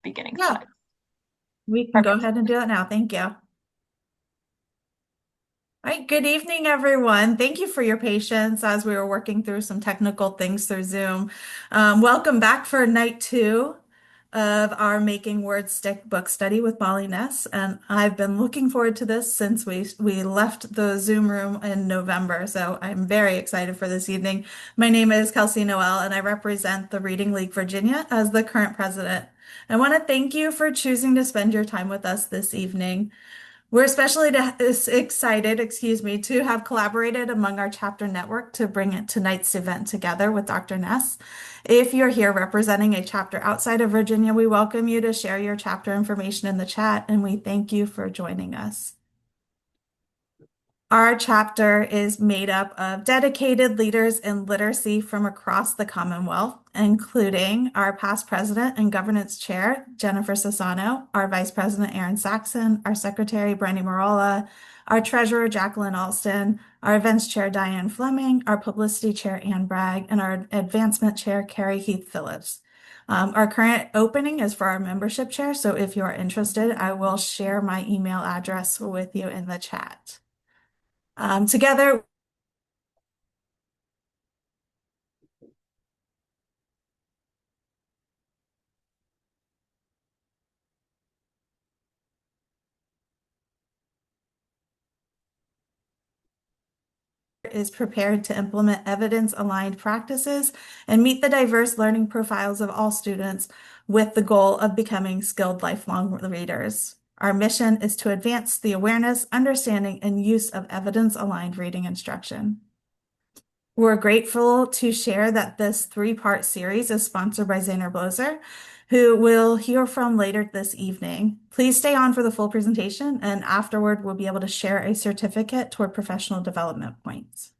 beginning Yeah, slide. we can go Perfect. ahead and do it now. Thank you. All right, good evening, everyone. Thank you for your patience as we were working through some technical things through Zoom. Welcome back for night two of our Making Words Stick book study with Molly Ness. And I've been looking forward to this since we left the Zoom room in November. So I'm very excited for this evening. My name is Kelsey Noel, and I represent the Reading League Virginia as the current president. I want to thank you for choosing to spend your time with us this evening. We're especially excited, to have collaborated among our chapter network to bring it tonight's event together with Dr. Ness. If you're here representing a chapter outside of Virginia, we welcome you to share your chapter information in the chat, and we thank you for joining us. Our chapter is made up of dedicated leaders in literacy from across the Commonwealth, including our past president and governance chair, Jennifer Sassano, our vice president, Aaron Saxon, our secretary, Brandy Marola, our treasurer, Jacqueline Alston, our events chair, Diane Fleming, our publicity chair, Ann Bragg, and our advancement chair, Carrie Heath Phillips. Our current opening is for our membership chair, so if you're interested, I will share my email address with you in the chat. Together is prepared to implement evidence-aligned practices and meet the diverse learning profiles of all students with the goal of becoming skilled lifelong readers. Our mission is to advance the awareness, understanding, and use of evidence-aligned reading instruction. We're grateful to share that this three-part series is sponsored by Zainer Bloser, who we'll hear from later this evening. Please stay on for the full presentation, and afterward, we'll be able to share a certificate toward professional development points.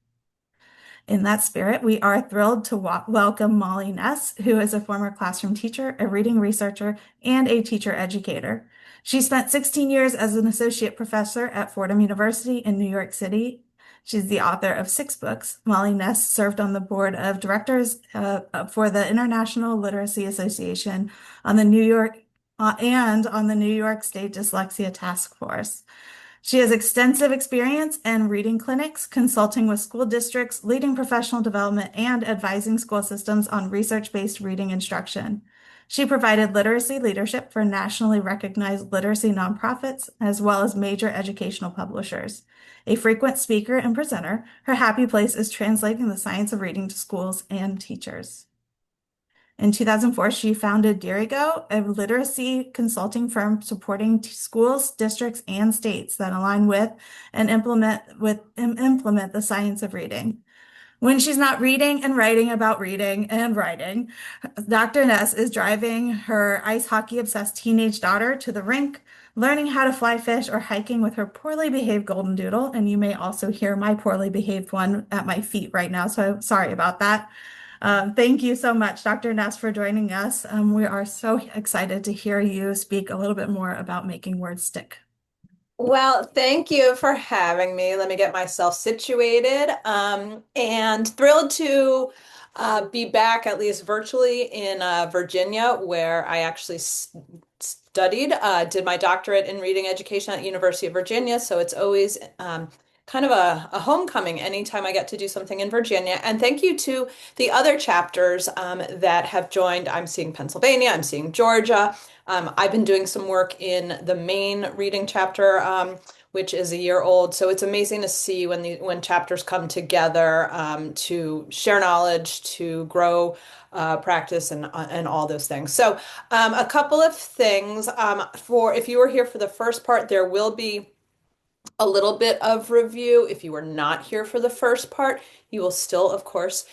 In that spirit, we are thrilled to welcome Molly Ness, who is a former classroom teacher, a reading researcher, and a teacher educator. She spent 16 years as an associate professor at Fordham University in New York City. She's the author of 6 books. Molly Ness served on the board of directors for the International Literacy Association on the New York and on the New York State Dyslexia Task Force. She has extensive experience in reading clinics, consulting with school districts, leading professional development, and advising school systems on research-based reading instruction. She provided literacy leadership for nationally recognized literacy nonprofits, as well as major educational publishers. A frequent speaker and presenter, her happy place is translating the science of reading to schools and teachers. In 2004, she founded Dirigo, a literacy consulting firm supporting schools, districts, and states that align with and implement the science of reading. When she's not reading and writing about reading and writing, Dr. Ness is driving her ice hockey obsessed teenage daughter to the rink, learning how to fly fish, or hiking with her poorly behaved golden doodle. And you may also hear my poorly behaved one at my feet right now, so sorry about that. Thank you so much, Dr. Ness, for joining us. We are so excited to hear you speak a little bit more about making words stick. Well, thank you for having me. Let me get myself situated. And thrilled to be back, at least virtually, in Virginia, where I actually studied, did my doctorate in reading education at University of Virginia. So it's always kind of a homecoming anytime I get to do something in Virginia. And thank you to the other chapters that have joined. I'm seeing Pennsylvania, I'm seeing Georgia. I've been doing some work in the Maine reading chapter, which is a year old. So it's amazing to see when chapters come together to share knowledge, to grow practice, and all those things. So a couple of things for if you were here for the first part, there will be a little bit of review. If you were not here for the first part, you will still, of course,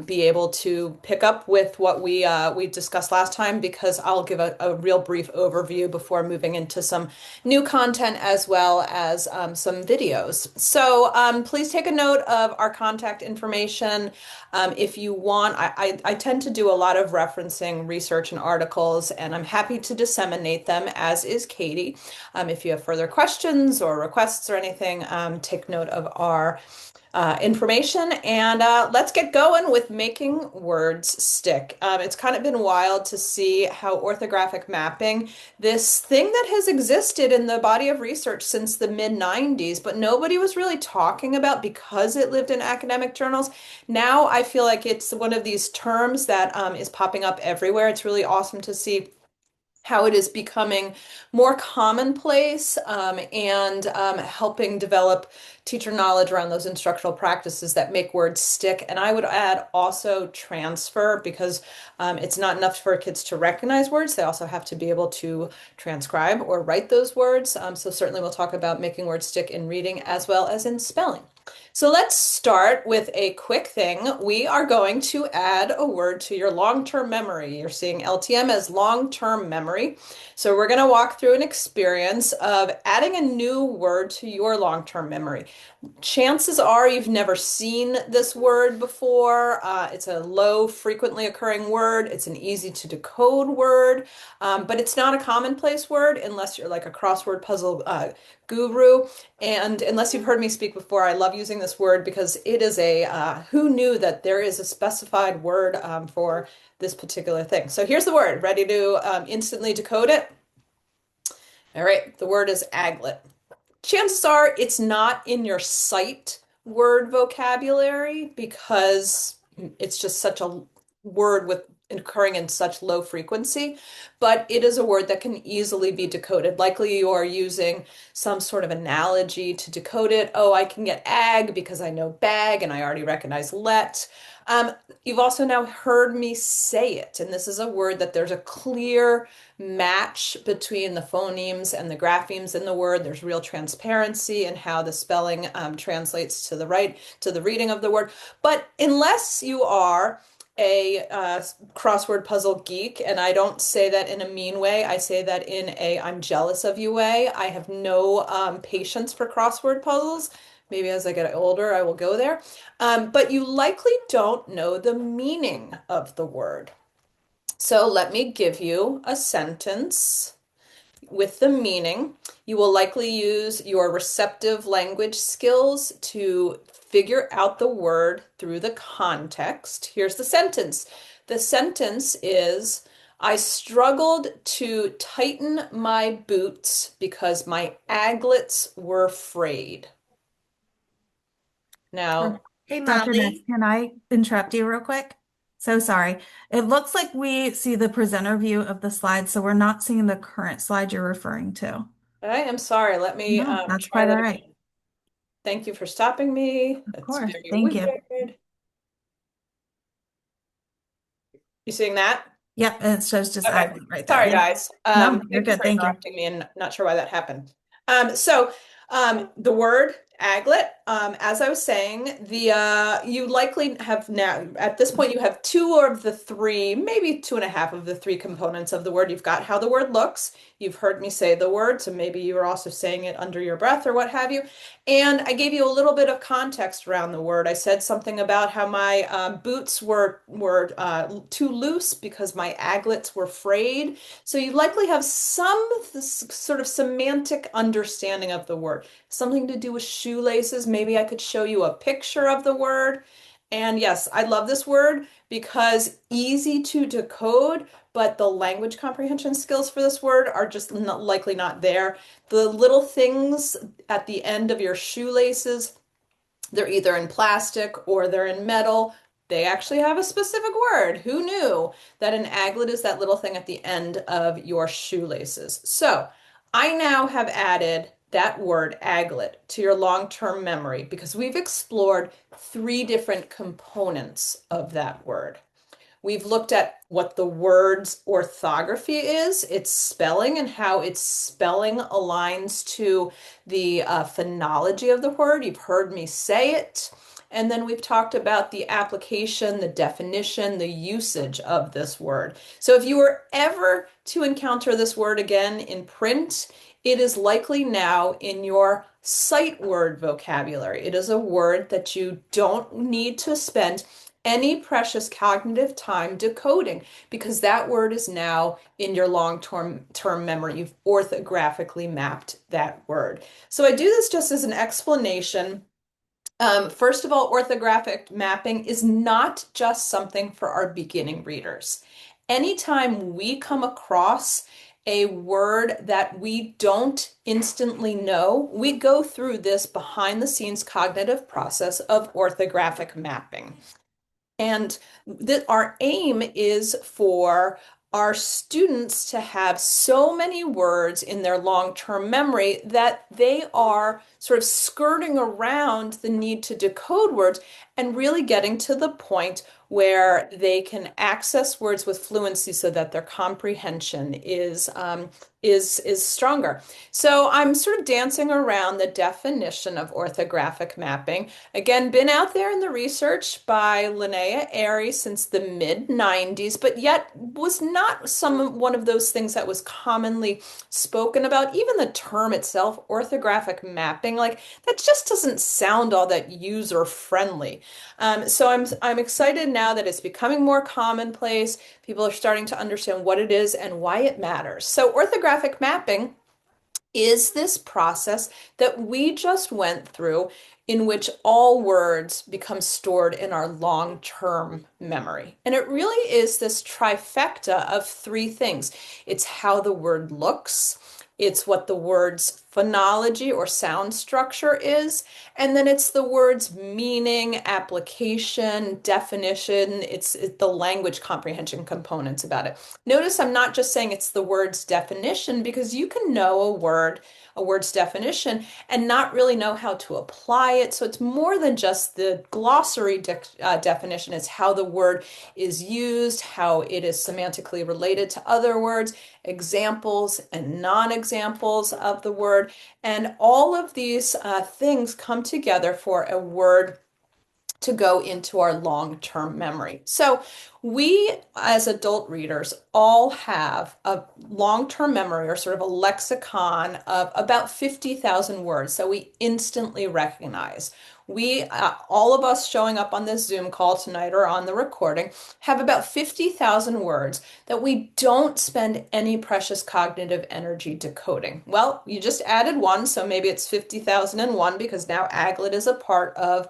be able to pick up with what we discussed last time, because I'll give a real brief overview before moving into some new content as well as some videos. So please take a note of our contact information. If you want, I tend to do a lot of referencing research and articles, and I'm happy to disseminate them, as is Katie. If you have further questions or requests questions or anything, take note of our information, and let's get going with making words stick. It's kind of been wild to see how orthographic mapping, this thing that has existed in the body of research since the mid 90s, but nobody was really talking about because it lived in academic journals. Now I feel like it's one of these terms that is popping up everywhere. It's really awesome to see how it is becoming more commonplace, and helping develop teacher knowledge around those instructional practices that make words stick. And I would add also transfer, because it's not enough for kids to recognize words. They also have to be able to transcribe or write those words. So certainly we'll talk about making words stick in reading as well as in spelling. So let's start with a quick thing. We are going to add a word to your long-term memory. You're seeing LTM as long-term memory. So we're going to walk through an experience of adding a new word to your long-term memory. Chances are you've never seen this word before. It's a low, frequently occurring word. It's an easy to decode word, but it's not a commonplace word unless you're like a crossword puzzle guru. And unless you've heard me speak before, I love using this word because it is who knew that there is a specified word for this particular thing. So here's the word. Ready to instantly decode it? All right, the word is aglet. Chances are it's not in your sight word vocabulary because it's just such a word with occurring in such low frequency, but it is a word that can easily be decoded. Likely you are using some sort of analogy to decode it. Oh, I can get ag because I know bag and I already recognize let. Um, you've also now heard me say it, and this is a word that there's a clear match between the phonemes and the graphemes in the word. There's real transparency in how the spelling translates to the reading of the word. But unless you are a crossword puzzle geek, and I don't say that in a mean way, I say that in a I'm jealous of you way. I have no patience for crossword puzzles. Maybe as I get older, I will go there. But you likely don't know the meaning of the word. So let me give you a sentence with the meaning. You will likely use your receptive language skills to figure out the word through the context. Here's the sentence. The sentence is, I struggled to tighten my boots because my aglets were frayed. Now, Hey, Dr. Ness, Molly. can I interrupt you real quick? So sorry. It looks like we see the presenter view of the slide, so we're not seeing the current slide you're referring to. I am sorry. Let me No, that's try quite all that right. again. Thank you for stopping me. Of That's course. very Thank you. weird. You seeing that? Yep, it shows just Okay. Aglet right there. Sorry, Yep. guys. No, you're Thank you good. for Thank you. interrupting me, and not sure why that happened. The word aglet, as I was saying, the you likely have now at this point you have two of the three, maybe two and a half of the three components of the word. You've got how the word looks. You've heard me say the word, so maybe you were also saying it under your breath or what have you. And I gave you a little bit of context around the word. I said something about how my boots were too loose because my aglets were frayed. So you likely have some sort of semantic understanding of the word. Something to do with shoelaces. Maybe I could show you a picture of the word. And yes, I love this word because easy to decode, but the language comprehension skills for this word are just likely not there. The little things at the end of your shoelaces, they're either in plastic or they're in metal. They actually have a specific word. Who knew that an aglet is that little thing at the end of your shoelaces? So I now have added that word aglet to your long-term memory because we've explored three different components of that word. We've looked at what the word's orthography is, its spelling, and how its spelling aligns to the phonology of the word. You've heard me say it. And then we've talked about the application, the definition, the usage of this word. So if you were ever to encounter this word again in print, it is likely now in your sight word vocabulary. It is a word that you don't need to spend any precious cognitive time decoding because that word is now in your long-term memory. You've orthographically mapped that word. So I do this just as an explanation. First of all, orthographic mapping is not just something for our beginning readers. Anytime we come across a word that we don't instantly know, we go through this behind the scenes cognitive process of orthographic mapping. And that our aim is for our students to have so many words in their long-term memory that they are sort of skirting around the need to decode words and really getting to the point where they can access words with fluency so that their comprehension is stronger. So I'm sort of dancing around the definition of orthographic mapping. Again, been out there in the research by Linnea Airy since the mid 90s, but yet was not one of those things that was commonly spoken about. Even the term itself, orthographic mapping, like that just doesn't sound all that user friendly. So I'm excited now that it's becoming more commonplace. People are starting to understand what it is and why it matters. So orthographic mapping is this process that we just went through in which all words become stored in our long-term memory. And it really is this trifecta of three things. It's how the word looks, it's what the word's phonology or sound structure is, and then it's the word's meaning, application, definition, it's the language comprehension components about it. Notice I'm not just saying it's the word's definition because you can know a word's definition, and not really know how to apply it. So it's more than just the glossary definition. It's how the word is used, how it is semantically related to other words, examples and non-examples of the word. And all of these things come together for a word to go into our long-term memory. So we, as adult readers, all have a long-term memory or sort of a lexicon of about 50,000 words that we instantly recognize. We, all of us showing up on this Zoom call tonight or on the recording, have about 50,000 words that we don't spend any precious cognitive energy decoding. Well, you just added one, so maybe it's 50,001 because now aglet is a part of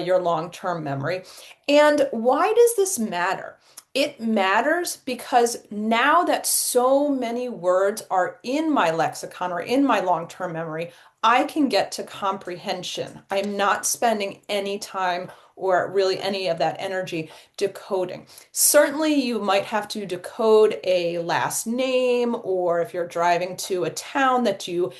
your long-term memory. And why does this matter? It matters because now that so many words are in my lexicon or in my long-term memory, I can get to comprehension. I'm not spending any time or really any of that energy decoding. Certainly, you might have to decode a last name, or if you're driving to a town that you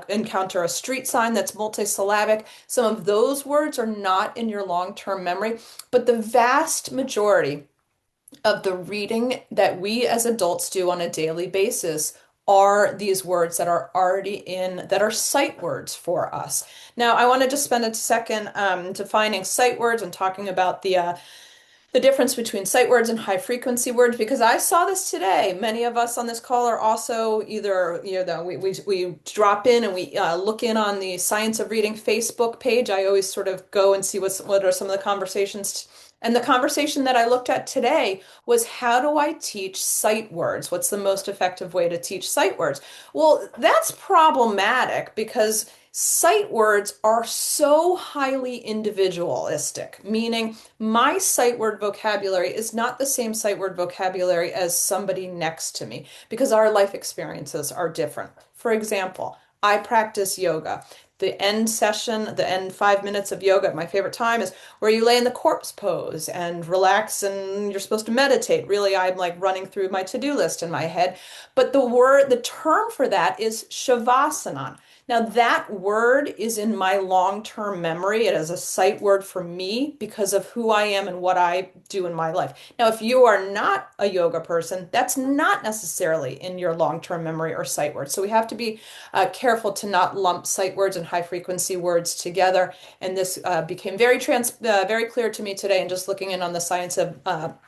encounter a street sign that's multisyllabic, some of those words are not in your long-term memory, but the vast majority of the reading that we as adults do on a daily basis are these words that are already in, that are sight words for us. Now, I want to just spend a second defining sight words and talking about the difference between sight words and high frequency words, because I saw this today. Many of us on this call are also either, we drop in and we look in on the Science of Reading Facebook page. I always sort of go and see what are some of the conversations. And the conversation that I looked at today was, how do I teach sight words? What's the most effective way to teach sight words? Well, that's problematic because sight words are so highly individualistic, meaning my sight word vocabulary is not the same sight word vocabulary as somebody next to me because our life experiences are different. For example, I practice yoga. The end session, the end 5 minutes of yoga, my favorite time is where you lay in the corpse pose and relax and you're supposed to meditate. Really, I'm like running through my to-do list in my head. But the term for that is shavasana. Now, that word is in my long-term memory. It is a sight word for me because of who I am and what I do in my life. Now, if you are not a yoga person, that's not necessarily in your long-term memory or sight word. So we have to be careful to not lump sight words and high-frequency words together. And this became very clear to me today, and just looking in on the Science of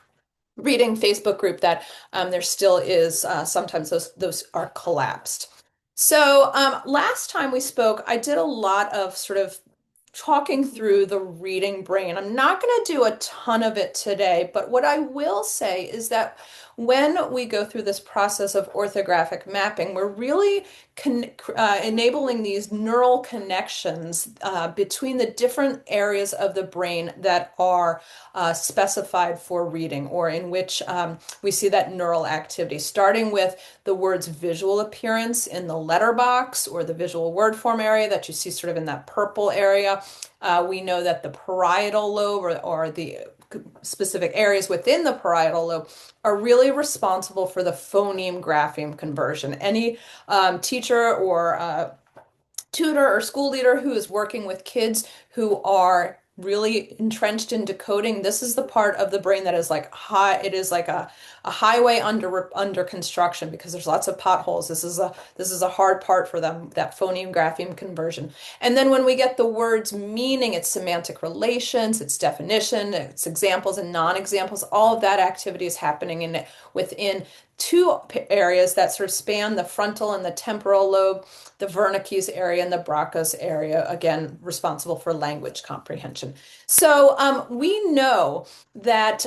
Reading Facebook group, that there still is sometimes those are collapsed. So last time we spoke, I did a lot of sort of talking through the reading brain. I'm not going to do a ton of it today, but what I will say is that when we go through this process of orthographic mapping, we're really enabling these neural connections between the different areas of the brain that are specified for reading, or in which we see that neural activity, starting with the word's visual appearance in the letter box or the visual word form area that you see sort of in that purple area. We know that the parietal lobe, or the specific areas within the parietal lobe, are really responsible for the phoneme grapheme conversion. Any teacher or tutor or school leader who is working with kids who are really entrenched in decoding, this is the part of the brain that is like high, it is like a highway under construction, because there's lots of potholes. This is a hard part for them, that phoneme grapheme conversion. And then when we get the word's meaning, its semantic relations, its definition, its examples and non-examples, all of that activity is happening within two areas that sort of span the frontal and the temporal lobe, the Wernicke's area and the Broca's area, again, responsible for language comprehension. So we know that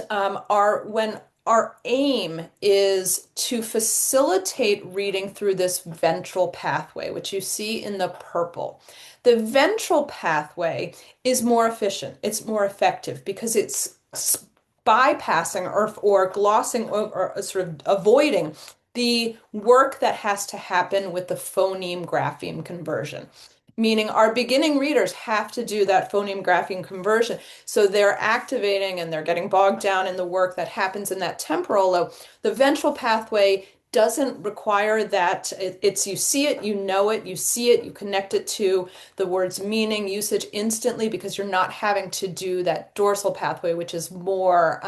when our aim is to facilitate reading through this ventral pathway, which you see in the purple. The ventral pathway is more efficient, it's more effective, because it's bypassing or glossing over, or sort of avoiding the work that has to happen with the phoneme grapheme conversion. Meaning our beginning readers have to do that phoneme grapheme conversion. So they're activating and they're getting bogged down in the work that happens in that temporal lobe. The ventral pathway doesn't require that. It's you see it, you know it, you see it, you connect it to the word's meaning, usage instantly, because you're not having to do that dorsal pathway, which is more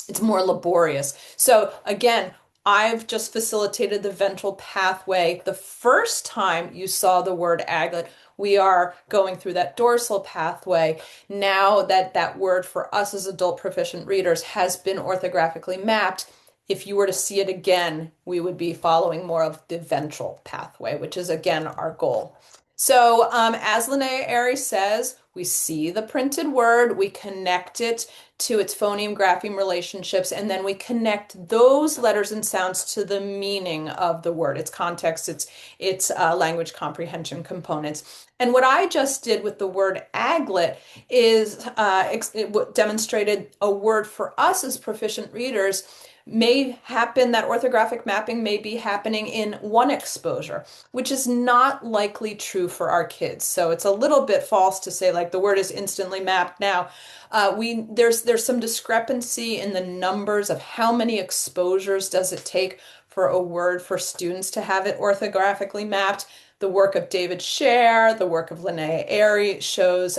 it's more laborious. So again, I've just facilitated the ventral pathway. The first time you saw the word aglet, we are going through that dorsal pathway. Now that that word for us as adult proficient readers has been orthographically mapped, if you were to see it again, we would be following more of the ventral pathway, which is again our goal. So as Linnea Airy says, we see the printed word, we connect it to its phoneme grapheme relationships, and then we connect those letters and sounds to the meaning of the word, its context, its language comprehension components. And what I just did with the word aglet is it demonstrated a word for us as proficient readers may happen, that orthographic mapping may be happening in one exposure, which is not likely true for our kids. So it's a little bit false to say like the word is instantly mapped now. There's some discrepancy in the numbers of how many exposures does it take for a word for students to have it orthographically mapped. The work of David Scher, the work of Linnea Airy shows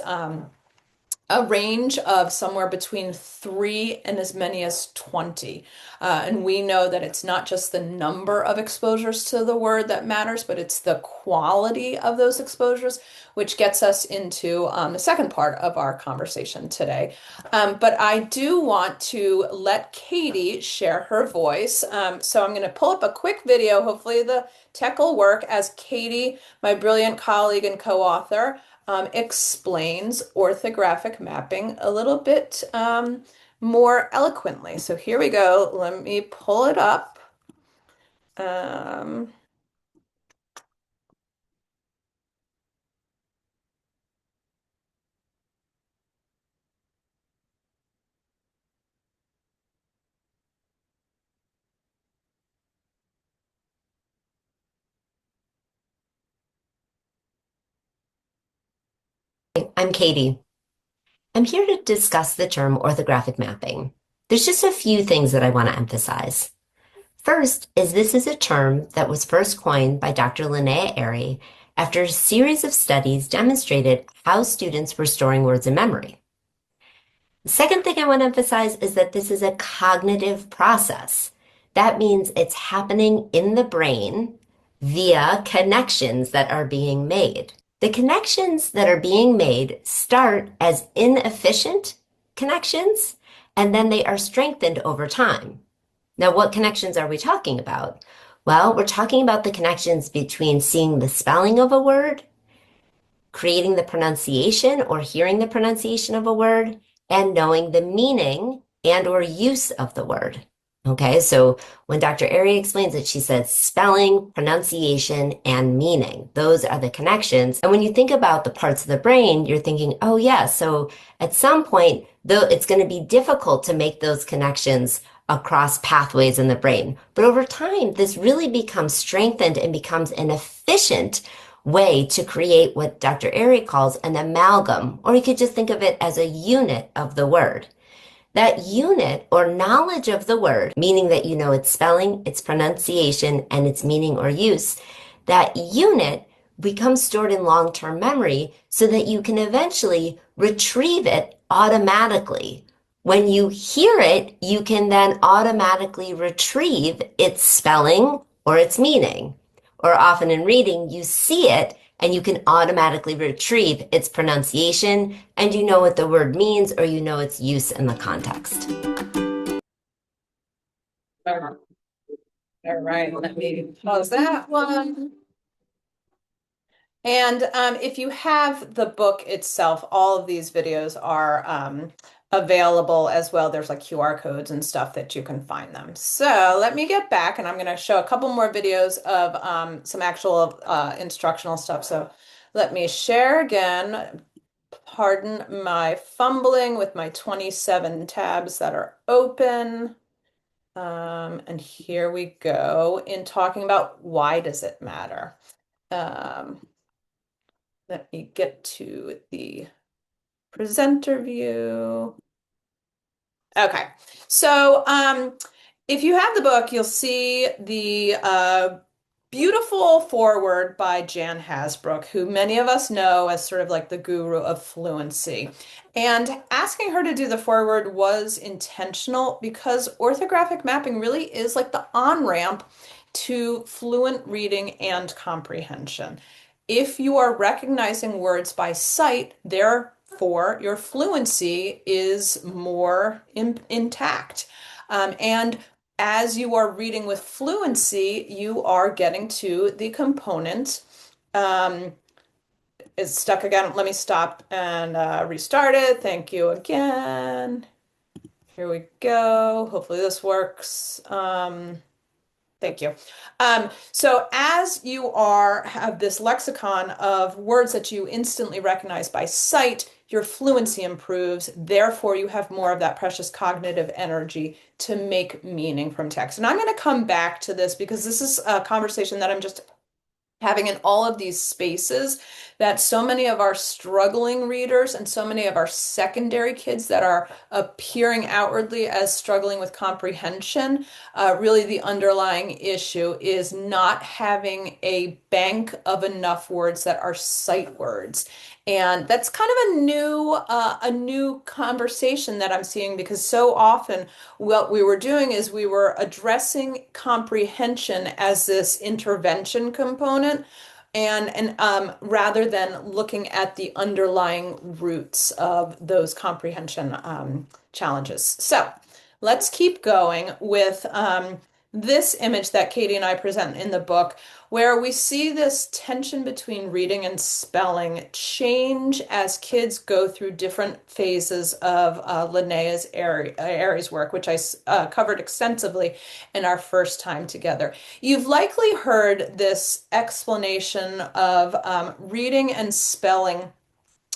a range of somewhere between 3 and as many as 20. And we know that it's not just the number of exposures to the word that matters, but it's the quality of those exposures, which gets us into the second part of our conversation today. But I do want to let Katie share her voice. So I'm going to pull up a quick video. Hopefully the tech will work as Katie, my brilliant colleague and co-author, explains orthographic mapping a little bit more eloquently. So here we go. Let me pull it up. Um, I'm Katie. I'm here to discuss the term orthographic mapping. There's just a few things that I want to emphasize. First is this is a term that was first coined by Dr. Linnea Airy after a series of studies demonstrated how students were storing words in memory. The second thing I want to emphasize is that this is a cognitive process. That means it's happening in the brain via connections that are being made. The connections that are being made start as inefficient connections, and then they are strengthened over time. Now, what connections are we talking about? Well, we're talking about the connections between seeing the spelling of a word creating the pronunciation or hearing the pronunciation of a word, and knowing the meaning and or use of the word. Okay, so when Dr. Ari explains it, she says spelling, pronunciation, and meaning. Those are the connections. And when you think about the parts of the brain, you're thinking, oh yeah, so at some point, though, it's going to be difficult to make those connections across pathways in the brain. But over time, this really becomes strengthened and becomes an efficient way to create what Dr. Ari calls an amalgam, or you could just think of it as a unit of the word. That unit or knowledge of the word, meaning that you know its spelling, its pronunciation, and its meaning or use, that unit becomes stored in long-term memory so that you can eventually retrieve it automatically. When you hear it, you can then automatically retrieve its spelling or its meaning. Or often in reading, you see it and you can automatically retrieve its pronunciation and you know what the word means or you know its use in the context. All right, let me pause that one. And if you have the book itself, all of these videos are available as well. There's like QR codes and stuff that you can find them. So let me get back and I'm going to show a couple more videos of some actual instructional stuff. So let me share again. Pardon my fumbling with my 27 tabs that are open. And here we go in talking about why does it matter. Let me get to the presenter view. Okay, so if you have the book, you'll see the beautiful foreword by Jan Hasbrook, who many of us know as sort of like the guru of fluency. And asking her to do the foreword was intentional because orthographic mapping really is like the on-ramp to fluent reading and comprehension. If you are recognizing words by sight, therefore your fluency is more intact. And as you are reading with fluency, you are getting to the component. It's stuck again. Let me stop and restart it. Thank you again. Here we go. Hopefully this works. Thank you. So as you have this lexicon of words that you instantly recognize by sight, your fluency improves. Therefore, you have more of that precious cognitive energy to make meaning from text. And I'm going to come back to this because this is a conversation that I'm just having in all of these spaces that so many of our struggling readers and so many of our secondary kids that are appearing outwardly as struggling with comprehension, really the underlying issue is not having a bank of enough words that are sight words. And that's kind of a new conversation that I'm seeing because so often what we were doing is we were addressing comprehension as this intervention component and rather than looking at the underlying roots of those comprehension challenges. So let's keep going with this image that Katie and I present in the book, where we see this tension between reading and spelling change as kids go through different phases of Linnea's Aries work, which I covered extensively in our first time together. You've likely heard this explanation of reading and spelling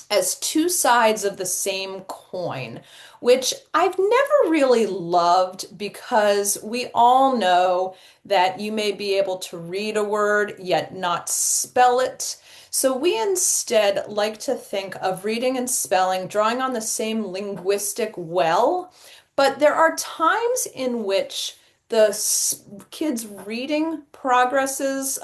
as two sides of the same coin, which I've never really loved because we all know that you may be able to read a word yet not spell it. So we instead like to think of reading and spelling drawing on the same linguistic well, but there are times in which the kids' reading progresses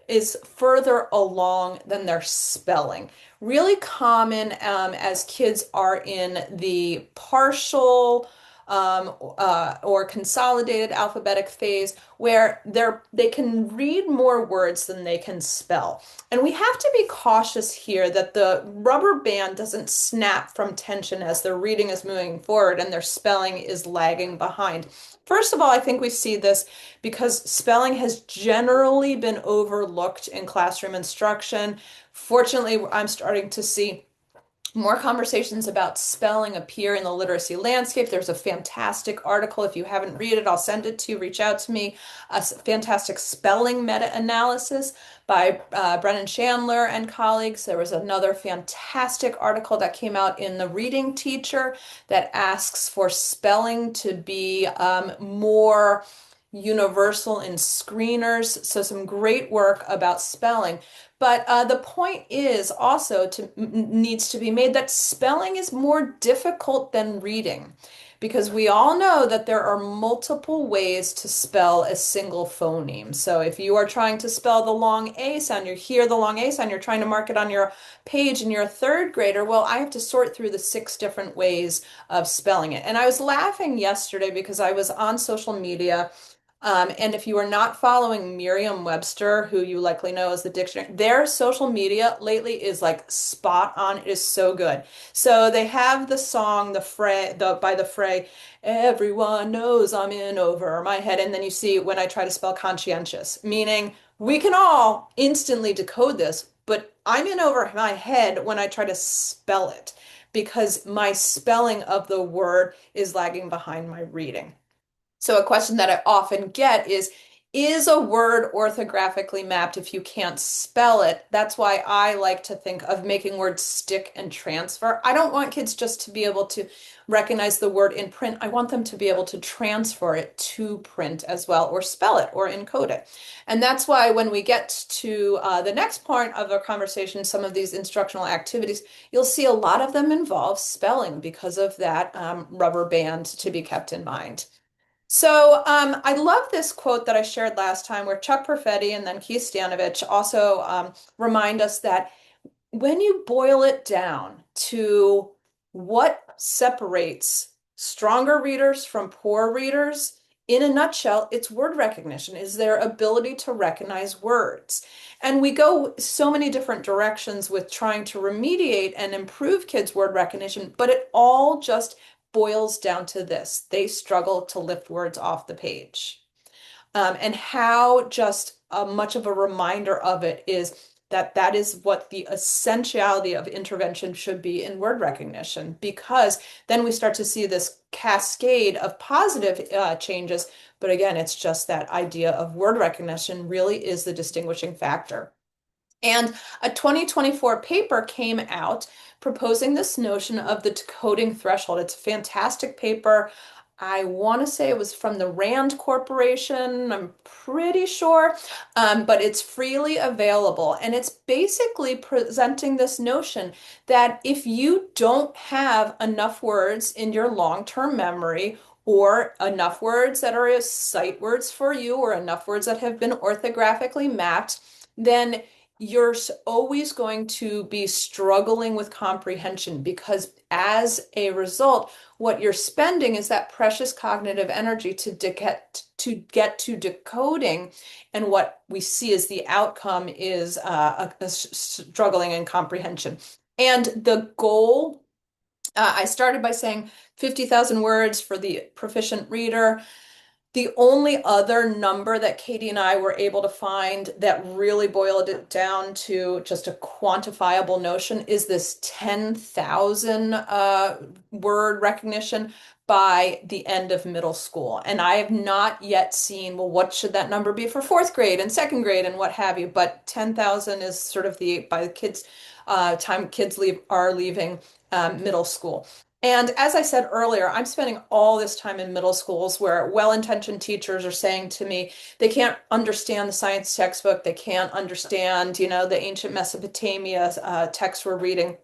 is further along than their spelling. Really common as kids are in the partial or consolidated alphabetic phase where they can read more words than they can spell. And we have to be cautious here that the rubber band doesn't snap from tension as their reading is moving forward and their spelling is lagging behind. First of all, I think we see this because spelling has generally been overlooked in classroom instruction. Fortunately, I'm starting to see more conversations about spelling appear in the literacy landscape. There's a fantastic article. If you haven't read it, I'll send it to you. Reach out to me. A fantastic spelling meta-analysis by Brennan Chandler and colleagues. There was another fantastic article that came out in the Reading Teacher that asks for spelling to be more universal in screeners. So some great work about spelling. But the point is also needs to be made that spelling is more difficult than reading because we all know that there are multiple ways to spell a single phoneme. So if you are trying to spell the long A sound, you hear the long A sound, you're trying to mark it on your page and you're a third grader, well, I have to sort through the 6 different ways of spelling it. And I was laughing yesterday because I was on social media. And if you are not following Merriam-Webster, who you likely know as the dictionary, their social media lately is like spot on. It is so good. So they have the song, by the Fray, everyone knows I'm in over my head. And then you see when I try to spell conscientious, meaning we can all instantly decode this, but I'm in over my head when I try to spell it because my spelling of the word is lagging behind my reading. So a question that I often get is a word orthographically mapped if you can't spell it? That's why I like to think of making words stick and transfer. I don't want kids just to be able to recognize the word in print. I want them to be able to transfer it to print as well, or spell it or encode it. And that's why when we get to the next part of our conversation, some of these instructional activities, you'll see a lot of them involve spelling because of that rubber band to be kept in mind. So I love this quote that I shared last time where Chuck Perfetti and then Keith Stanovich also remind us that when you boil it down to what separates stronger readers from poor readers, in a nutshell, it's word recognition, is their ability to recognize words. And we go so many different directions with trying to remediate and improve kids' word recognition, but it all just boils down to this. They struggle to lift words off the page. And how just much of a reminder of it is that that is what the essentiality of intervention should be in word recognition, because then we start to see this cascade of positive changes. But again, it's just that idea of word recognition really is the distinguishing factor. And a 2024 paper came out proposing this notion of the decoding threshold. It's a fantastic paper. I want to say it was from the Rand Corporation, I'm pretty sure, but it's freely available. And it's basically presenting this notion that if you don't have enough words in your long-term memory, or enough words that are sight words for you, or enough words that have been orthographically mapped, then you're always going to be struggling with comprehension because as a result, what you're spending is that precious cognitive energy to get to decoding, and what we see as the outcome is a struggling in comprehension. And the goal, I started by saying 50,000 words for the proficient reader. The only other number that Katie and I were able to find that really boiled it down to just a quantifiable notion is this 10,000 word recognition by the end of middle school. And I have not yet seen, well, what should that number be for 4th grade and 2nd grade and what have you, but 10,000 is sort of by the kids' time kids are leaving middle school. And as I said earlier, I'm spending all this time in middle schools where well-intentioned teachers are saying to me, they can't understand the science textbook, they can't understand, the ancient Mesopotamia text we're reading.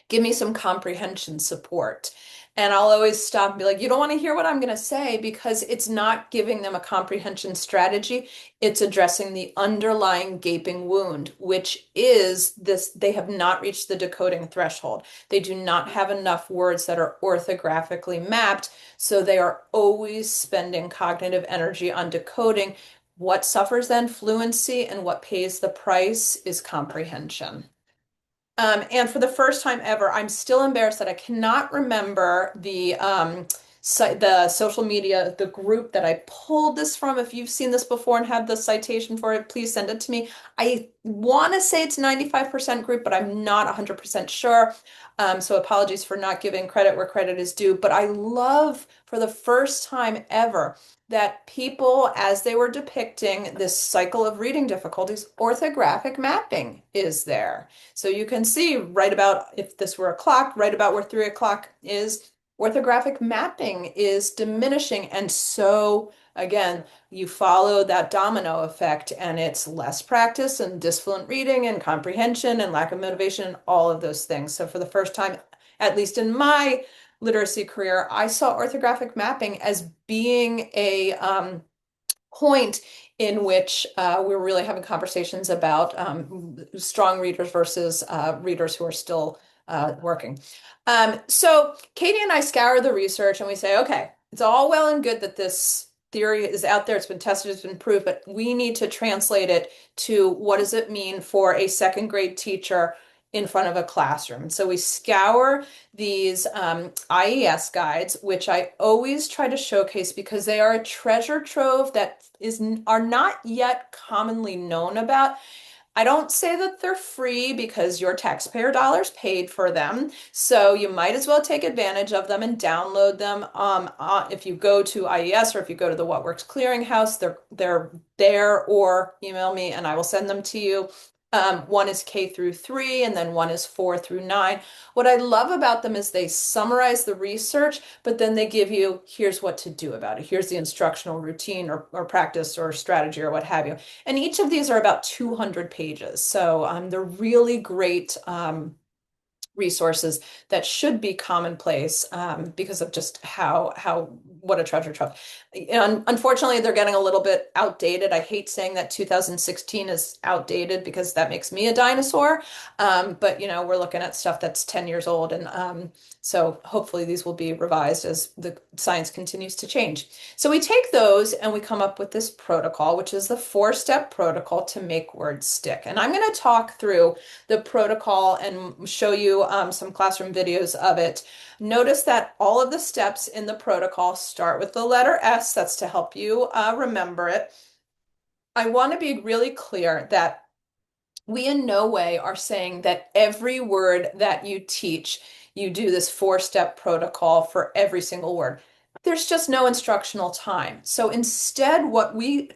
Give me some comprehension support. And I'll always stop and be like, you don't want to hear what I'm going to say because it's not giving them a comprehension strategy. It's addressing the underlying gaping wound, which is this: they have not reached the decoding threshold. They do not have enough words that are orthographically mapped, so they are always spending cognitive energy on decoding. What suffers then? Fluency, and what pays the price is comprehension. And for the first time ever, I'm still embarrassed that I cannot remember the social media, the group that I pulled this from. If you've seen this before and have the citation for it, please send it to me. I want to say it's 95% group, but I'm not 100% sure. So apologies for not giving credit where credit is due. But I love, for the first time ever, that people, as they were depicting this cycle of reading difficulties, orthographic mapping is there. So you can see right about, if this were a clock, right about where 3 o'clock is, orthographic mapping is diminishing. And so, again, you follow that domino effect, and it's less practice and disfluent reading and comprehension and lack of motivation and all of those things. So for the first time, at least in my literacy career, I saw orthographic mapping as being a point in which we're really having conversations about strong readers versus readers who are still working. So Katie and I scour the research and we say, okay, it's all well and good that this theory is out there, it's been tested, it's been proved, but we need to translate it to what does it mean for a second grade teacher in front of a classroom. And so we scour these IES guides, which I always try to showcase because they are a treasure trove that are not yet commonly known about. I don't say that they're free because your taxpayer dollars paid for them. So you might as well take advantage of them and download them. If you go to IES or if you go to the What Works Clearinghouse, they're there, or email me and I will send them to you. One is K through 3, and then one is 4 through 9. What I love about them is they summarize the research, but then they give you, here's what to do about it. Here's the instructional routine or practice or strategy or what have you. And each of these are about 200 pages. So they're really great resources that should be commonplace because of just what a treasure trove. And unfortunately, they're getting a little bit outdated. I hate saying that 2016 is outdated because that makes me a dinosaur. But we're looking at stuff that's 10 years old, and so hopefully these will be revised as the science continues to change. So we take those and we come up with this protocol, which is the 4-step protocol to make words stick. And I'm going to talk through the protocol and show you some classroom videos of it. Notice that all of the steps in the protocol start with the letter S. That's to help you remember it. I want to be really clear that we in no way are saying that every word that you teach, you do this 4-step protocol for every single word. There's just no instructional time. So instead, what we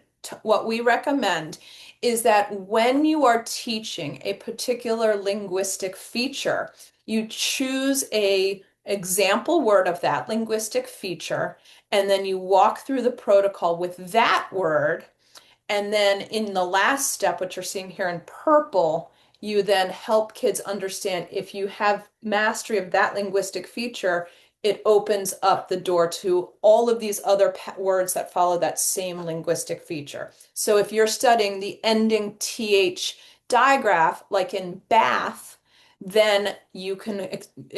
recommend is that when you are teaching a particular linguistic feature, you choose a example word of that linguistic feature, and then you walk through the protocol with that word. And then in the last step, which you're seeing here in purple, you then help kids understand if you have mastery of that linguistic feature, it opens up the door to all of these other words that follow that same linguistic feature. So if you're studying the ending TH digraph, like in bath, then you can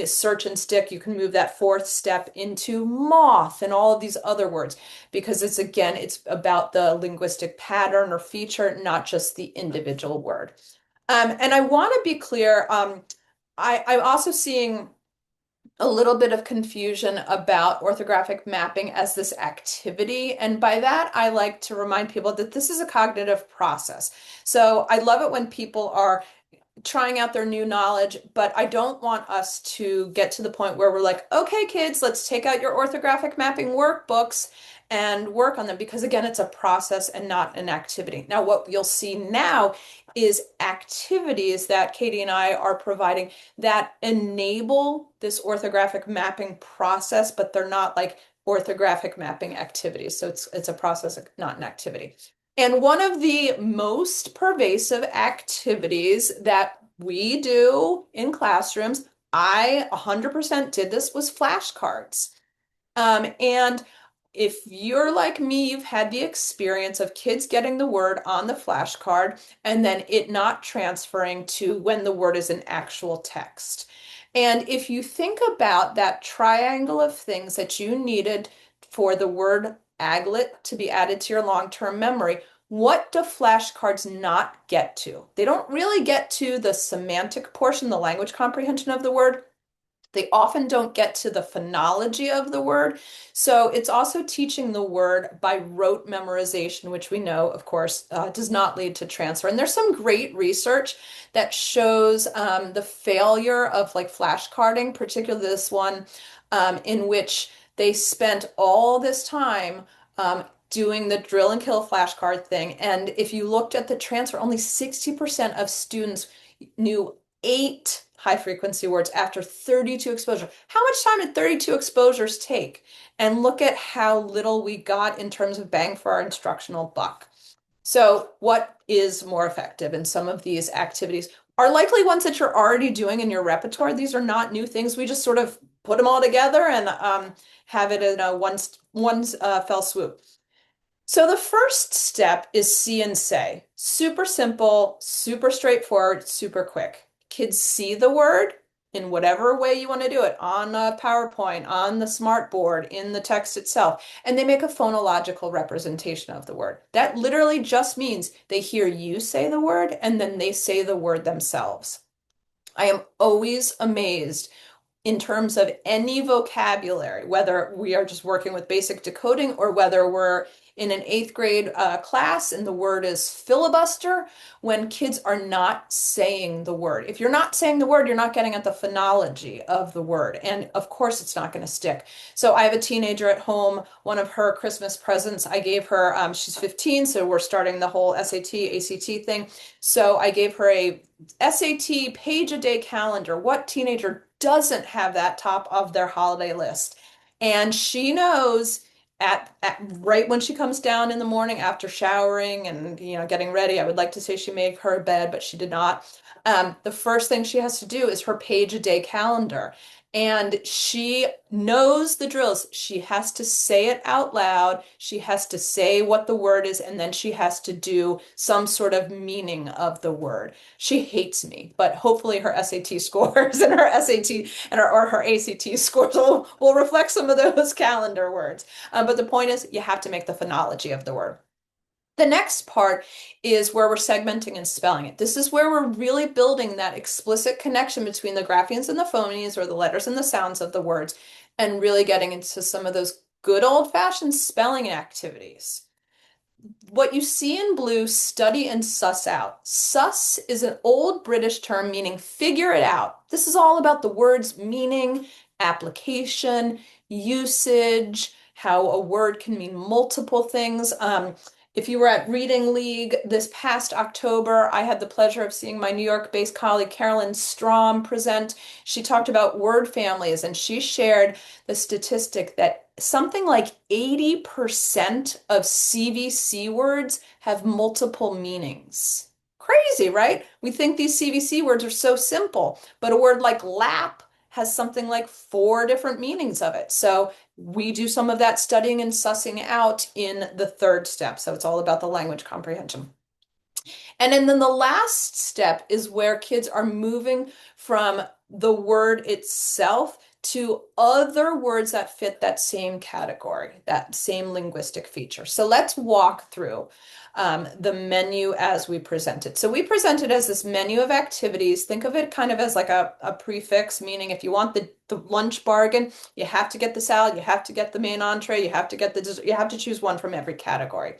search and stick. You can move that 4th step into moth and all of these other words, because it's about the linguistic pattern or feature, not just the individual word. And I want to be clear, I'm also seeing a little bit of confusion about orthographic mapping as this activity. And by that, I like to remind people that this is a cognitive process. So I love it when people are trying out their new knowledge, but I don't want us to get to the point where we're like, okay, kids, let's take out your orthographic mapping workbooks and work on them, because again, it's a process and not an activity. Now, what you'll see now is activities that Katie and I are providing that enable this orthographic mapping process, but they're not like orthographic mapping activities. So it's a process, not an activity. And one of the most pervasive activities that we do in classrooms I 100% did this, was flashcards. And if you're like me, you've had the experience of kids getting the word on the flashcard and then it not transferring to when the word is in actual text. And if you think about that triangle of things that you needed for the word aglet to be added to your long-term memory, what do flashcards not get to? They don't really get to the semantic portion, the language comprehension of the word. They often don't get to the phonology of the word. So it's also teaching the word by rote memorization, which we know, of course, does not lead to transfer. And there's some great research that shows the failure of like flashcarding, particularly this one, in which they spent all this time doing the drill and kill flashcard thing. And if you looked at the transfer, only 60% of students knew 8 high frequency words after 32 exposures. How much time did 32 exposures take? And look at how little we got in terms of bang for our instructional buck. So what is more effective in some of these activities are likely ones that you're already doing in your repertoire. These are not new things. We just sort of put them all together and have it in a one fell swoop. So the first step is see and say. Super simple, super straightforward, super quick. Kids see the word in whatever way you want to do it, on a PowerPoint, on the smart board, in the text itself, and they make a phonological representation of the word. That literally just means they hear you say the word and then they say the word themselves. I am always amazed in terms of any vocabulary, whether we are just working with basic decoding or whether we're in an 8th grade class and the word is filibuster, when kids are not saying the word. If you're not saying the word, you're not getting at the phonology of the word. And of course, it's not going to stick. So I have a teenager at home. One of her Christmas presents I gave her, she's 15, so we're starting the whole SAT, ACT thing. So I gave her a SAT page a day calendar. What teenager doesn't have that top of their holiday list? And she knows at right when she comes down in the morning after showering and getting ready, I would like to say she made her bed, but she did not. The first thing she has to do is her page a day calendar. And she knows the drills. She has to say it out loud. She has to say what the word is, and then she has to do some sort of meaning of the word. She hates me, but hopefully her SAT scores and her SAT and or her ACT scores will reflect some of those calendar words. But the point is, you have to make the phonology of the word. The next part is where we're segmenting and spelling it. This is where we're really building that explicit connection between the graphemes and the phonemes, or the letters and the sounds of the words, and really getting into some of those good old-fashioned spelling activities. What you see in blue, study and suss out. Suss is an old British term meaning figure it out. This is all about the word's meaning, application, usage, how a word can mean multiple things. If you were at Reading League this past October, I had the pleasure of seeing my New York-based colleague Carolyn Strom present. She talked about word families, and she shared the statistic that something like 80% of CVC words have multiple meanings. Crazy, right? We think these CVC words are so simple, but a word like lap has something like 4 different meanings of it. So we do some of that studying and sussing out in the 3rd step. So it's all about the language comprehension. And then the last step is where kids are moving from the word itself to other words that fit that same category, that same linguistic feature. So let's walk through the menu as we present it. So we present it as this menu of activities. Think of it kind of as like a prefix, meaning if you want the lunch bargain, you have to get the salad, you have to get the main entree, you have to get the dessert, you have to choose one from every category.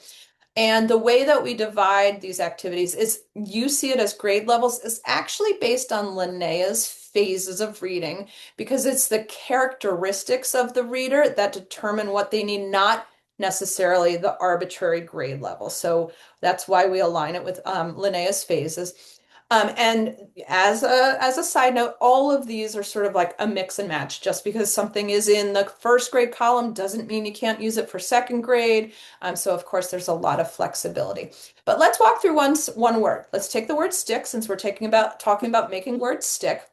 And the way that we divide these activities is, you see it as grade levels, is actually based on Linnea's phases of reading, because it's the characteristics of the reader that determine what they need, not necessarily the arbitrary grade level. So that's why we align it with Linnea's phases. And as a side note, all of these are sort of like a mix and match. Just because something is in the 1st grade column doesn't mean you can't use it for 2nd grade. So of course there's a lot of flexibility. But let's walk through one word. Let's take the word stick, since we're talking about making words stick.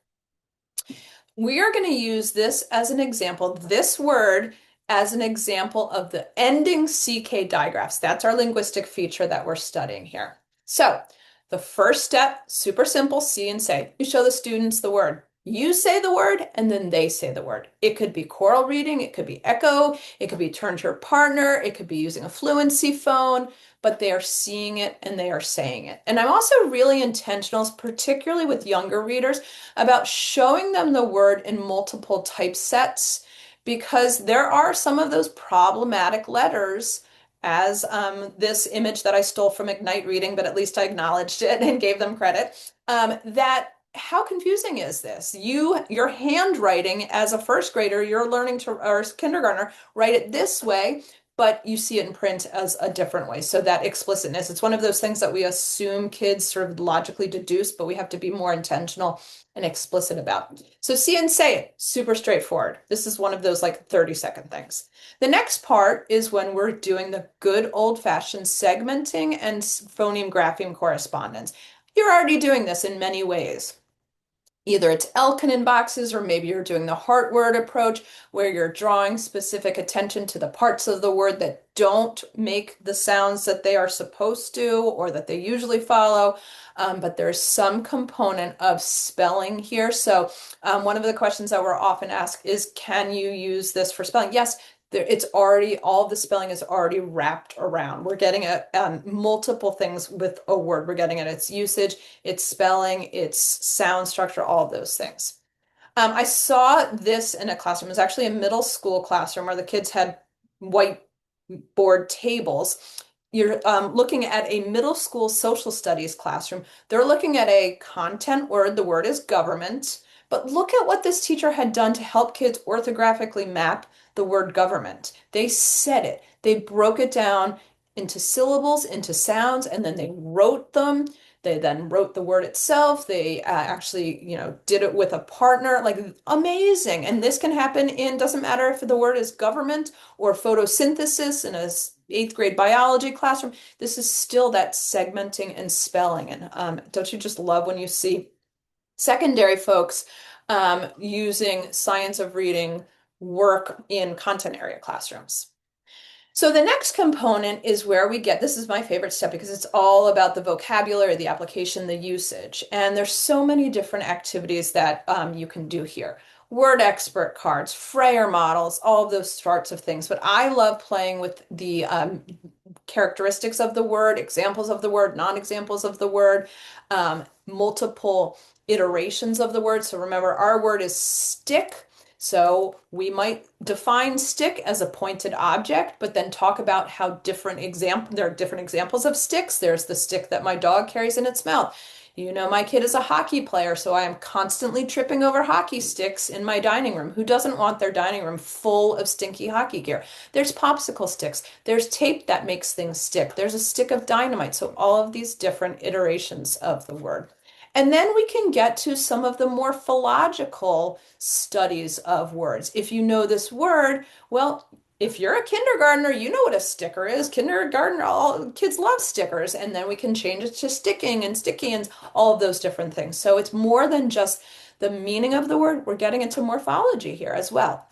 We are going to use this as an example, this word as an example of the ending CK digraphs. That's our linguistic feature that we're studying here. So the first step, super simple, see and say. You show the students the word. You say the word and then they say the word. It could be choral reading, it could be echo, it could be turn to your partner, it could be using a fluency phone, but they are seeing it and they are saying it. And I'm also really intentional, particularly with younger readers, about showing them the word in multiple typesets because there are some of those problematic letters as this image that I stole from Ignite Reading, but at least I acknowledged it and gave them credit, that how confusing is this? Your handwriting as a first grader, you're learning to, or kindergartner, write it this way, but you see it in print as a different way. So that explicitness, it's one of those things that we assume kids sort of logically deduce, but we have to be more intentional and explicit about. So see and say it, super straightforward. This is one of those like 30-second things. The next part is when we're doing the good old-fashioned segmenting and phoneme grapheme correspondence. You're already doing this in many ways. Either it's Elkanon boxes, or maybe you're doing the heart word approach where you're drawing specific attention to the parts of the word that don't make the sounds that they are supposed to or that they usually follow. But there's some component of spelling here. So one of the questions that we're often asked is, can you use this for spelling? Yes, it's already, all the spelling is already wrapped around. We're getting at multiple things with a word. We're getting at its usage, its spelling, its sound structure, all of those things. I saw this in a classroom. It was actually a middle school classroom where the kids had whiteboard tables. You're looking at a middle school social studies classroom. They're looking at a content word. The word is government. But look at what this teacher had done to help kids orthographically map the word government. They said it. They broke it down into syllables, into sounds, and then they wrote them. They then wrote the word itself. They actually, did it with a partner. Like amazing. And this can happen in, doesn't matter if the word is government or photosynthesis in a eighth grade biology classroom. This is still that segmenting and spelling. And don't you just love when you see secondary folks using science of reading work in content area classrooms? So the next component is where we get, this is my favorite step because it's all about the vocabulary, the application, the usage. And there's so many different activities that you can do here. Word expert cards, Frayer models, all of those sorts of things. But I love playing with the characteristics of the word, examples of the word, non-examples of the word, multiple iterations of the word. So remember, our word is stick. So we might define stick as a pointed object, but then talk about how there are different examples of sticks. There's the stick that my dog carries in its mouth. My kid is a hockey player, so I am constantly tripping over hockey sticks in my dining room. Who doesn't want their dining room full of stinky hockey gear? There's popsicle sticks. There's tape that makes things stick. There's a stick of dynamite. So all of these different iterations of the word. And then we can get to some of the morphological studies of words. If you know this word, well, if you're a kindergartner, you know what a sticker is. Kindergartner, all kids love stickers. And then we can change it to sticking and sticky and all of those different things. So it's more than just the meaning of the word. We're getting into morphology here as well.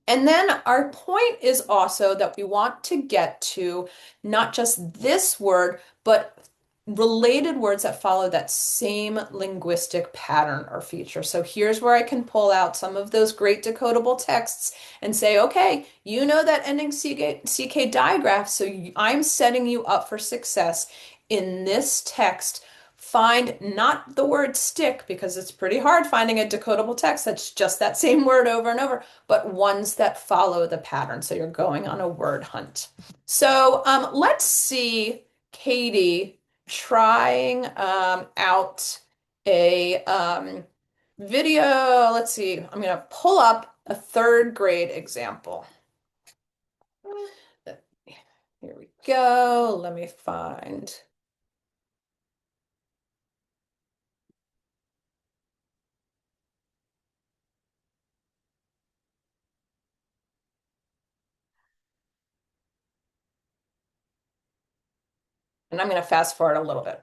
And then our point is also that we want to get to not just this word, but related words that follow that same linguistic pattern or feature. So here's where I can pull out some of those great decodable texts and say, okay, you know that ending CK digraph, so I'm setting you up for success in this text. Find not the word stick, because it's pretty hard finding a decodable text that's just that same word over and over, but ones that follow the pattern. So you're going on a word hunt. So let's see Katie trying out a video. Let's see, I'm going to pull up a third grade example. Here we go. Let me find. And I'm going to fast forward a little bit.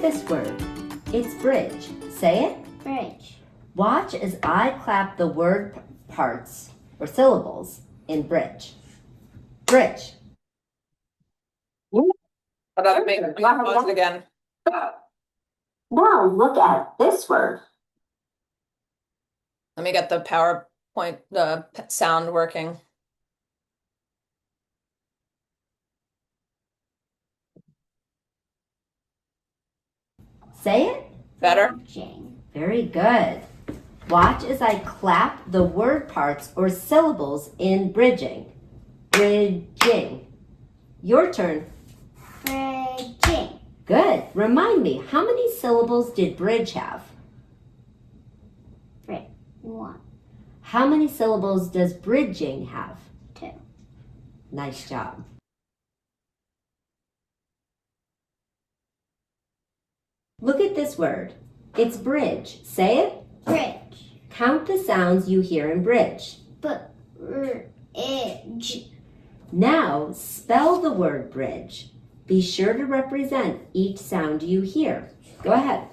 this word. It's bridge. Say it. Bridge. Watch as I clap the word parts or syllables in bridge. Bridge. Hold on, make it pause it again. Now look at this word. Let me get the PowerPoint, the sound working. Say it. Better? Bridging. Very good. Watch as I clap the word parts or syllables in bridging. Bridging. Your turn. Bridging. Good. Remind me, how many syllables did bridge have? One. How many syllables does bridging have? Two. Nice job. Look at this word. It's bridge. Say it. Bridge. Count the sounds you hear in bridge. Bridge. Now spell the word bridge. Be sure to represent each sound you hear. Go ahead.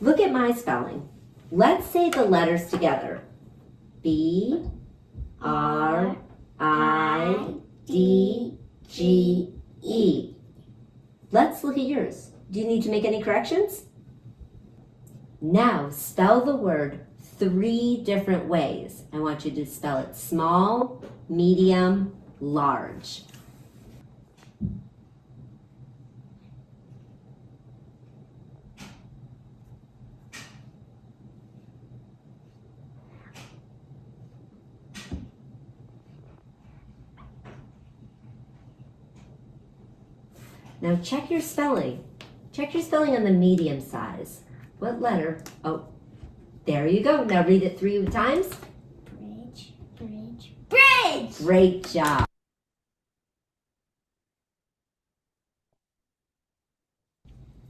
Look at my spelling. Let's say the letters together. B, R, I, D, G, E. Let's look at yours. Do you need to make any corrections? Now spell the word 3 different ways. I want you to spell it small, medium, large. Now check your spelling. Check your spelling on the medium size. What letter? Oh, there you go. Now read it 3 times. Bridge. Bridge. Bridge. Great job.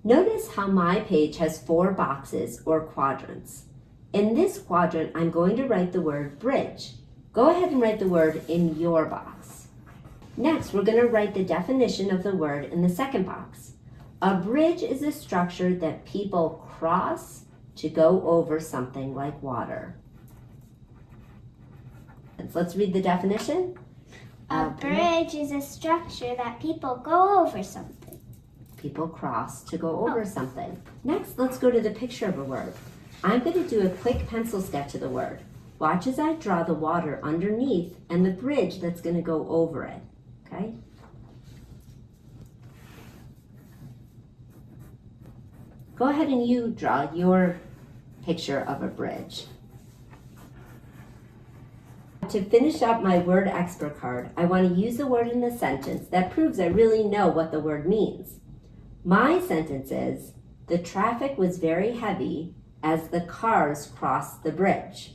Notice how my page has 4 boxes or quadrants. In this quadrant, I'm going to write the word bridge. Go ahead and write the word in your box. Next, we're going to write the definition of the word in the second box. A bridge is a structure that people cross to go over something like water. Let's read the definition. A bridge is a structure that people go over something. People cross to go over something. Next, let's go to the picture of a word. I'm going to do a quick pencil sketch of the word. Watch as I draw the water underneath and the bridge that's going to go over it. Okay? Go ahead and you draw your picture of a bridge. To finish up my word expert card, I want to use the word in a sentence that proves I really know what the word means. My sentence is, the traffic was very heavy as the cars crossed the bridge.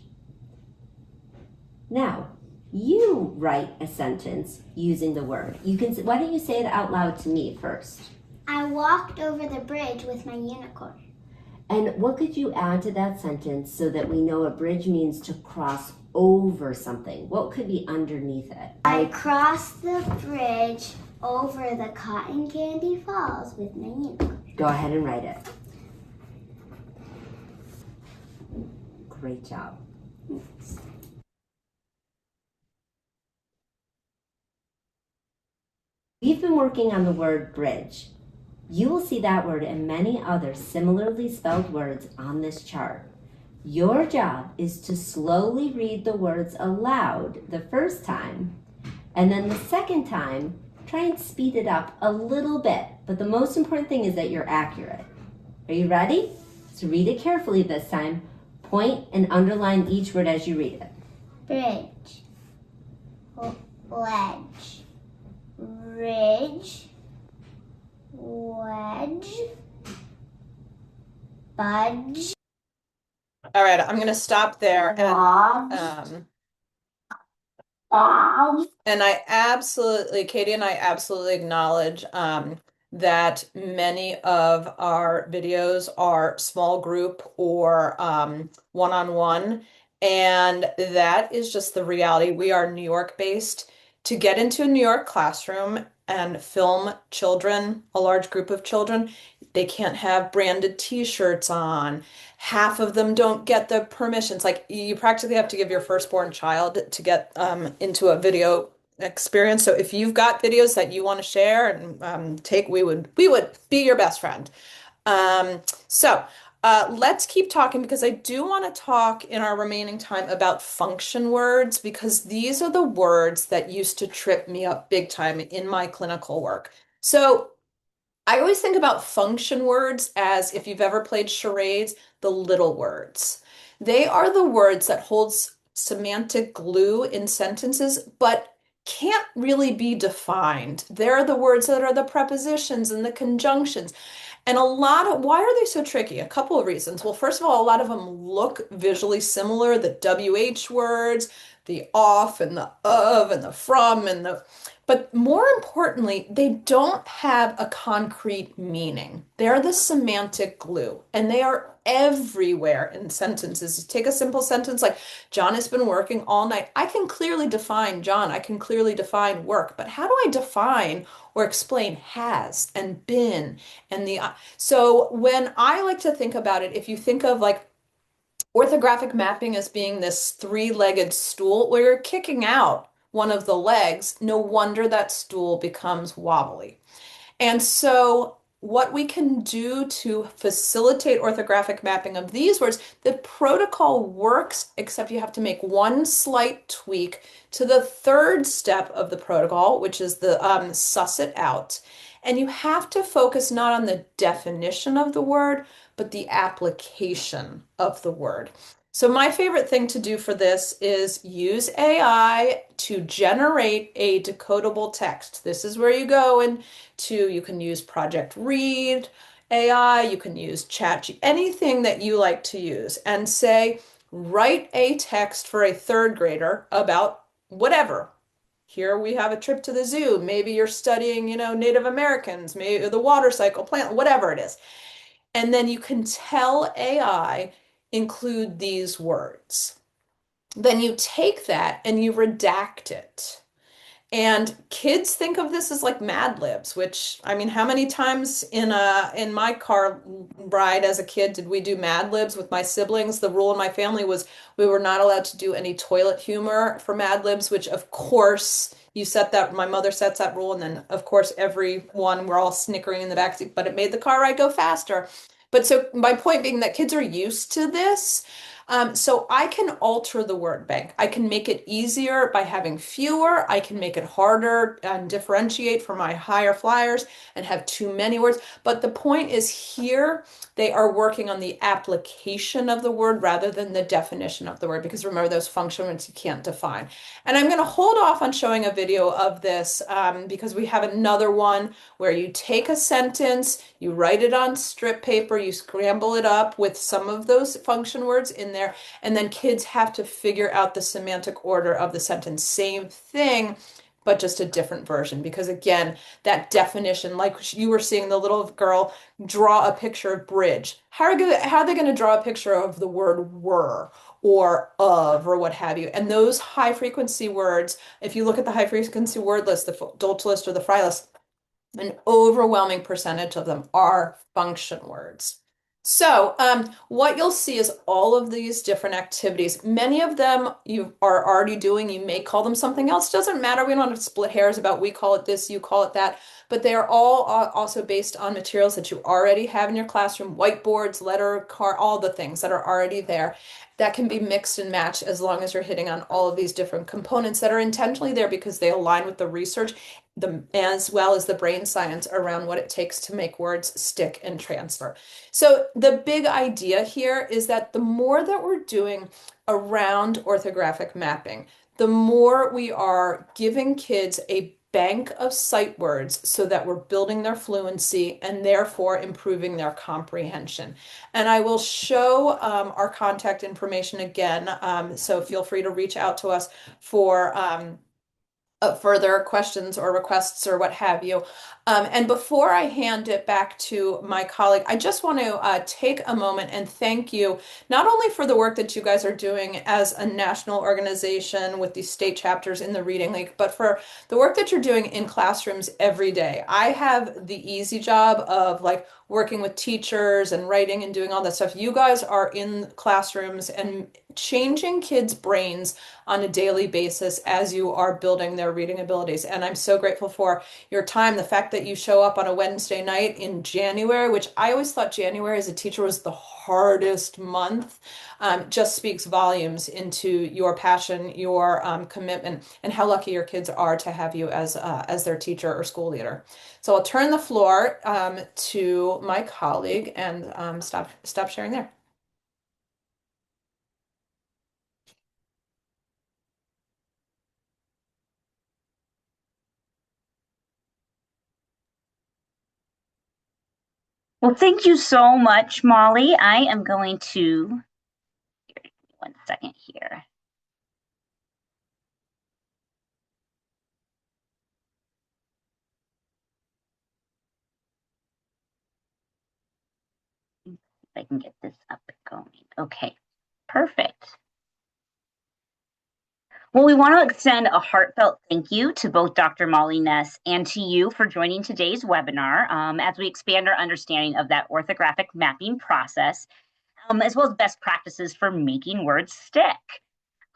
Now, you write a sentence using the word. Why don't you say it out loud to me first? I walked over the bridge with my unicorn. And what could you add to that sentence so that we know a bridge means to cross over something? What could be underneath it? I crossed the bridge over the Cotton Candy Falls with my unicorn. Go ahead and write it. Great job. We've been working on the word bridge. You will see that word and many other similarly spelled words on this chart. Your job is to slowly read the words aloud the first time, and then the second time, try and speed it up a little bit. But the most important thing is that you're accurate. Are you ready? So read it carefully this time. Point and underline each word as you read it. Bridge. Ledge. Ridge. Wedge. Budge. All right, I'm going to stop there. And I absolutely, Katie and I absolutely acknowledge that many of our videos are small group or one-on-one. And that is just the reality. We are New York based. To get into a New York classroom and film children, a large group of children, they can't have branded t-shirts on. Half of them don't get the permissions. Like you practically have to give your firstborn child to get into a video experience. So if you've got videos that you want to share and take, we would be your best friend. So let's keep talking because I do want to talk in our remaining time about function words because these are the words that used to trip me up big time in my clinical work. So I always think about function words as if you've ever played charades, the little words. They are the words that holds semantic glue in sentences, but can't really be defined. They're the words that are the prepositions and the conjunctions. And why are they so tricky? A couple of reasons. Well, first of all, a lot of them look visually similar, the WH words, the off and the of and the from and but more importantly, they don't have a concrete meaning. They're the semantic glue, and they are everywhere in sentences. Take a simple sentence like, John has been working all night. I can clearly define John. I can clearly define work, but how do I define or explain has and been and so when I like to think about it, if you think of like orthographic mapping as being this three-legged stool where you're kicking out one of the legs, no wonder that stool becomes wobbly. And so, what we can do to facilitate orthographic mapping of these words, the protocol works, except you have to make one slight tweak to the third step of the protocol, which is the suss it out. And you have to focus not on the definition of the word, but the application of the word. So my favorite thing to do for this is use AI to generate a decodable text. This is where you go and you can use Project Read AI, you can use anything that you like to use and say, write a text for a third grader about whatever. Here we have a trip to the zoo. Maybe you're studying, Native Americans, maybe the water cycle, plant, whatever it is. And then you can tell AI, include these words. Then you take that and you redact it. And kids think of this as like Mad Libs, which I mean, how many times in my car ride as a kid did we do Mad Libs with my siblings? The rule in my family was we were not allowed to do any toilet humor for Mad Libs, which of course my mother sets that rule, and then of course everyone we're all snickering in the backseat, but it made the car ride go faster. But so my point being that kids are used to this. So I can alter the word bank. I can make it easier by having fewer. I can make it harder and differentiate for my higher flyers and have too many words. But the point is here, they are working on the application of the word rather than the definition of the word. Because remember, those function words you can't define. And I'm going to hold off on showing a video of this because we have another one where you take a sentence, you write it on strip paper, you scramble it up with some of those function words in there, and then kids have to figure out the semantic order of the sentence. Same thing, but just a different version. Because again, that definition, like you were seeing the little girl draw a picture of bridge. How are they going to draw a picture of the word were or of or what have you? And those high frequency words, if you look at the high frequency word list, the Dolce list or the Fry list, an overwhelming percentage of them are function words. So, what you'll see is all of these different activities. Many of them you are already doing. You may call them something else. Doesn't matter. We don't have to split hairs about we call it this, you call it that. But they are all also based on materials that you already have in your classroom, whiteboards, letter, car, all the things that are already there. That can be mixed and matched as long as you're hitting on all of these different components that are intentionally there because they align with the research as well as the brain science around what it takes to make words stick and transfer. So the big idea here is that the more that we're doing around orthographic mapping, the more we are giving kids a bank of sight words so that we're building their fluency and therefore improving their comprehension. And I will show our contact information again, so feel free to reach out to us for further questions or requests or what have you. And before I hand it back to my colleague, I just want to take a moment and thank you not only for the work that you guys are doing as a national organization with these state chapters in the Reading League, but for the work that you're doing in classrooms every day. I have the easy job of like working with teachers and writing and doing all that stuff. You guys are in classrooms and changing kids' brains on a daily basis as you are building their reading abilities. And I'm so grateful for your time. The fact that you show up on a Wednesday night in January, which I always thought January as a teacher was the hardest month, just speaks volumes into your passion, your commitment, and how lucky your kids are to have you as their teacher or school leader. So I'll turn the floor to my colleague and stop sharing there. Well, thank you so much, Molly. I am going to, one second here. If I can get this up and going. Okay, perfect. Well, we want to extend a heartfelt thank you to both Dr. Molly Ness and to you for joining today's webinar as we expand our understanding of that orthographic mapping process, as well as best practices for making words stick.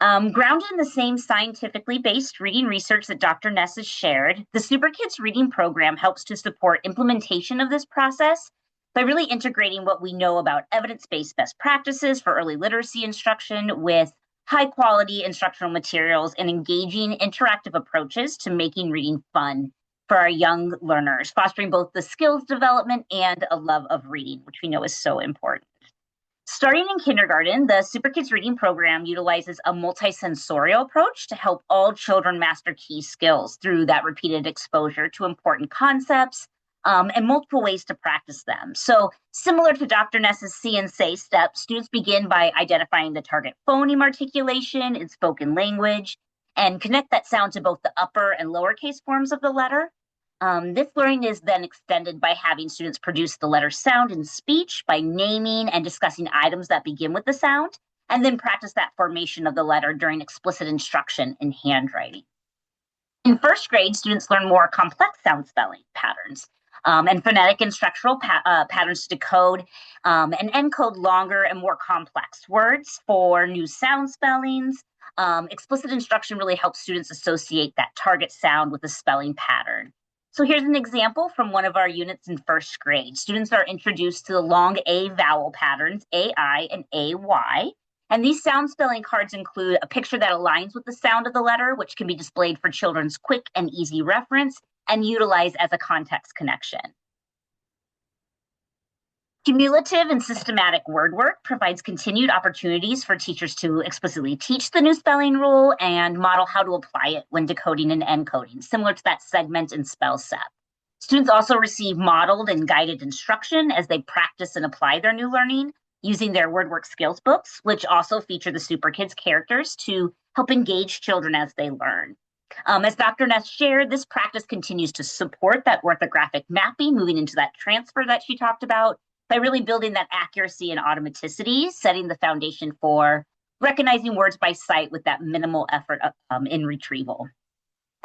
Grounded in the same scientifically based reading research that Dr. Ness has shared, the Super Kids Reading Program helps to support implementation of this process by really integrating what we know about evidence-based best practices for early literacy instruction with high quality instructional materials and engaging interactive approaches to making reading fun for our young learners, fostering both the skills development and a love of reading, which we know is so important. Starting in kindergarten, the Super Kids Reading Program utilizes a multisensorial approach to help all children master key skills through that repeated exposure to important concepts and multiple ways to practice them. So similar to Dr. Ness's See and Say steps, students begin by identifying the target phoneme articulation in spoken language and connect that sound to both the upper and lowercase forms of the letter. This learning is then extended by having students produce the letter sound in speech by naming and discussing items that begin with the sound, and then practice that formation of the letter during explicit instruction in handwriting. In first grade, students learn more complex sound spelling patterns and phonetic and structural patterns to decode and encode longer and more complex words for new sound spellings. Explicit instruction really helps students associate that target sound with a spelling pattern. So here's an example from one of our units in first grade. Students are introduced to the long A vowel patterns, AI and AY. And these sound spelling cards include a picture that aligns with the sound of the letter, which can be displayed for children's quick and easy reference and utilized as a context connection. Cumulative and systematic word work provides continued opportunities for teachers to explicitly teach the new spelling rule and model how to apply it when decoding and encoding, similar to that segment and spell set. Students also receive modeled and guided instruction as they practice and apply their new learning using their word work skills books, which also feature the Super Kids characters to help engage children as they learn. As Dr. Ness shared, this practice continues to support that orthographic mapping, moving into that transfer that she talked about, by really building that accuracy and automaticity, setting the foundation for recognizing words by sight with that minimal effort in retrieval.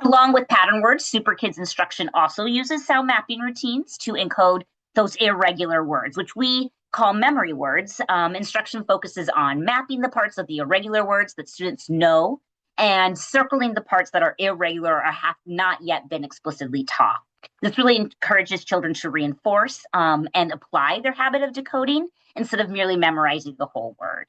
Along with pattern words, Super Kids instruction also uses sound mapping routines to encode those irregular words, which we call memory words. Instruction focuses on mapping the parts of the irregular words that students know and circling the parts that are irregular or have not yet been explicitly taught. This really encourages children to reinforce and apply their habit of decoding instead of merely memorizing the whole word.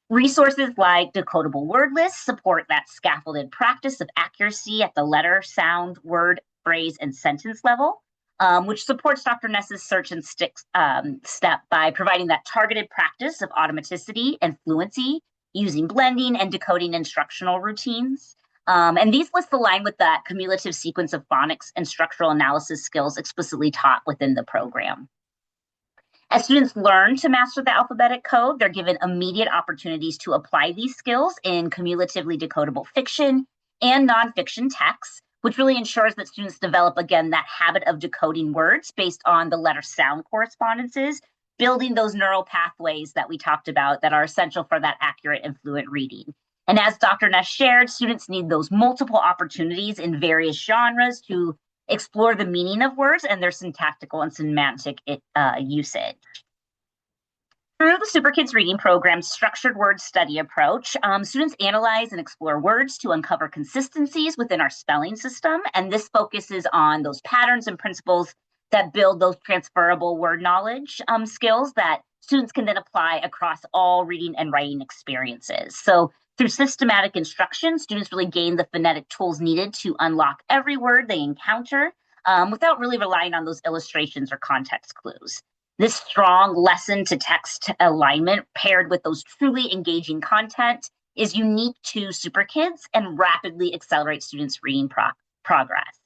Resources like decodable word lists support that scaffolded practice of accuracy at the letter, sound, word, phrase, and sentence level, which supports Dr. Ness's search and stick step by providing that targeted practice of automaticity and fluency using blending and decoding instructional routines. And these lists align with that cumulative sequence of phonics and structural analysis skills explicitly taught within the program. As students learn to master the alphabetic code, they're given immediate opportunities to apply these skills in cumulatively decodable fiction, and nonfiction texts, which really ensures that students develop, again, that habit of decoding words based on the letter sound correspondences, building those neural pathways that we talked about that are essential for that accurate and fluent reading. And as Dr. Ness shared, students need those multiple opportunities in various genres to explore the meaning of words and their syntactical and semantic usage. Through the Super Kids Reading Program's structured word study approach, students analyze and explore words to uncover consistencies within our spelling system, and this focuses on those patterns and principles that build those transferable word knowledge skills that students can then apply across all reading and writing experiences. So through systematic instruction, students really gain the phonetic tools needed to unlock every word they encounter without really relying on those illustrations or context clues. This strong lesson to text alignment paired with those truly engaging content is unique to Super Kids and rapidly accelerates students' reading progress.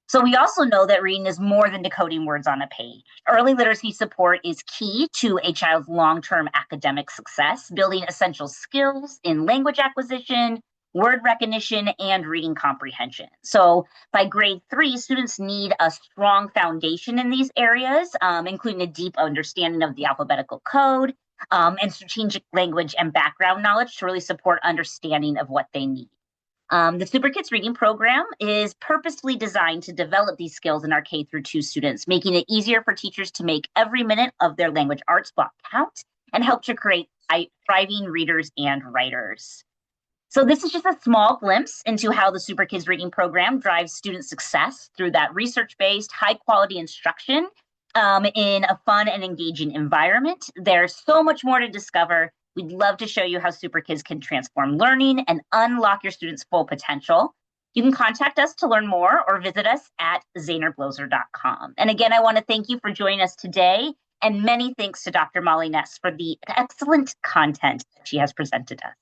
So we also know that reading is more than decoding words on a page. Early literacy support is key to a child's long-term academic success, building essential skills in language acquisition, word recognition, and reading comprehension. So by grade 3, students need a strong foundation in these areas, including a deep understanding of the alphabetical code and strategic language and background knowledge to really support understanding of what they need. The Super Kids Reading Program is purposefully designed to develop these skills in our K-2 students, making it easier for teachers to make every minute of their language arts block count and help to create thriving readers and writers. So this is just a small glimpse into how the Super Kids Reading Program drives student success through that research-based, high-quality instruction in a fun and engaging environment. There's so much more to discover. We'd love to show you how Super Kids can transform learning and unlock your students' full potential. You can contact us to learn more or visit us at zahnerbloser.com. And again, I want to thank you for joining us today, and many thanks to Dr. Molly Ness for the excellent content that she has presented us.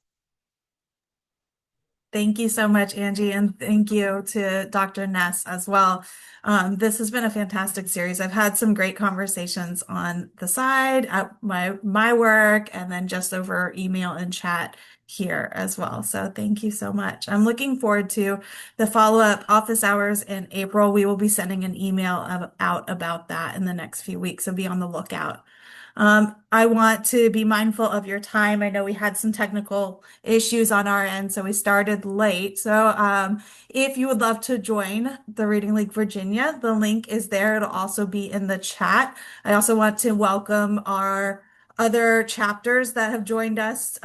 Thank you so much, Angie, and thank you to Dr. Ness as well. This has been a fantastic series. I've had some great conversations on the side, at my work, and then just over email and chat here as well. So thank you so much. I'm looking forward to the follow-up office hours in April. We will be sending an email out about that in the next few weeks, so be on the lookout. I want to be mindful of your time. I know we had some technical issues on our end, so we started late. So if you would love to join the Reading League Virginia, the link is there. It'll also be in the chat. I also want to welcome our other chapters that have joined us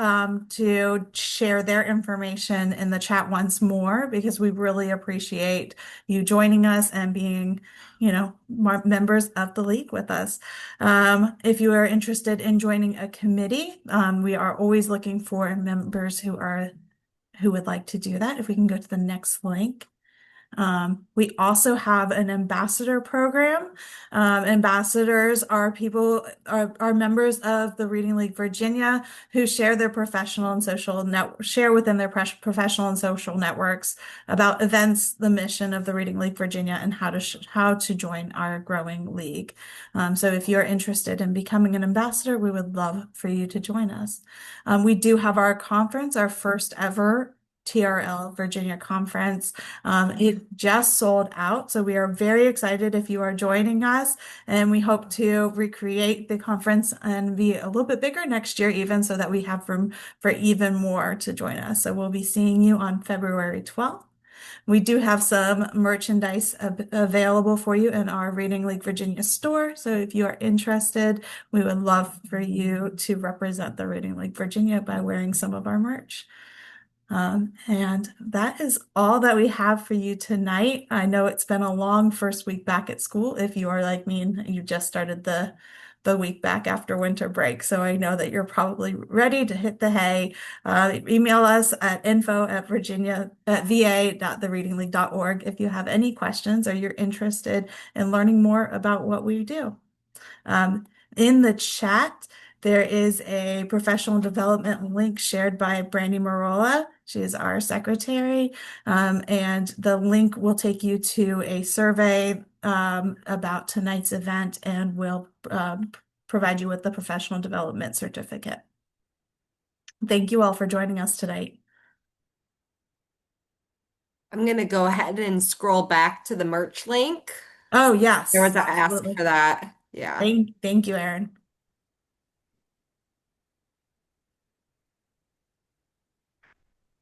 to share their information in the chat once more, because we really appreciate you joining us and being members of the league with us. If you are interested in joining a committee, we are always looking for members who would like to do that. If we can go to the next link. We also have an ambassador program. Ambassadors are are members of the Reading League Virginia who share their professional and social share within their professional and social networks about events, the mission of the Reading League Virginia, and how to join our growing league. So if you're interested in becoming an ambassador, we would love for you to join us. We do have our conference, our first ever TRL Virginia conference. It just sold out, so we are very excited if you are joining us, and we hope to recreate the conference and be a little bit bigger next year even, so that we have room for even more to join us. So we'll be seeing you on February 12th. We do have some merchandise available for you in our Reading League Virginia store. So if you are interested, we would love for you to represent the Reading League Virginia by wearing some of our merch. And that is all that we have for you tonight. I know it's been a long first week back at school. If you are like me and you just started the week back after winter break. So I know that you're probably ready to hit the hay. Email us at info@va.thereadingleague.org if you have any questions or you're interested in learning more about what we do. In the chat, there is a professional development link shared by Brandy Marola. She is our secretary, and the link will take you to a survey about tonight's event and will provide you with the professional development certificate. Thank you all for joining us tonight. I'm gonna go ahead and scroll back to the merch link. Oh, There was yes, an ask absolutely. for that. Yeah. Thank you, Erin.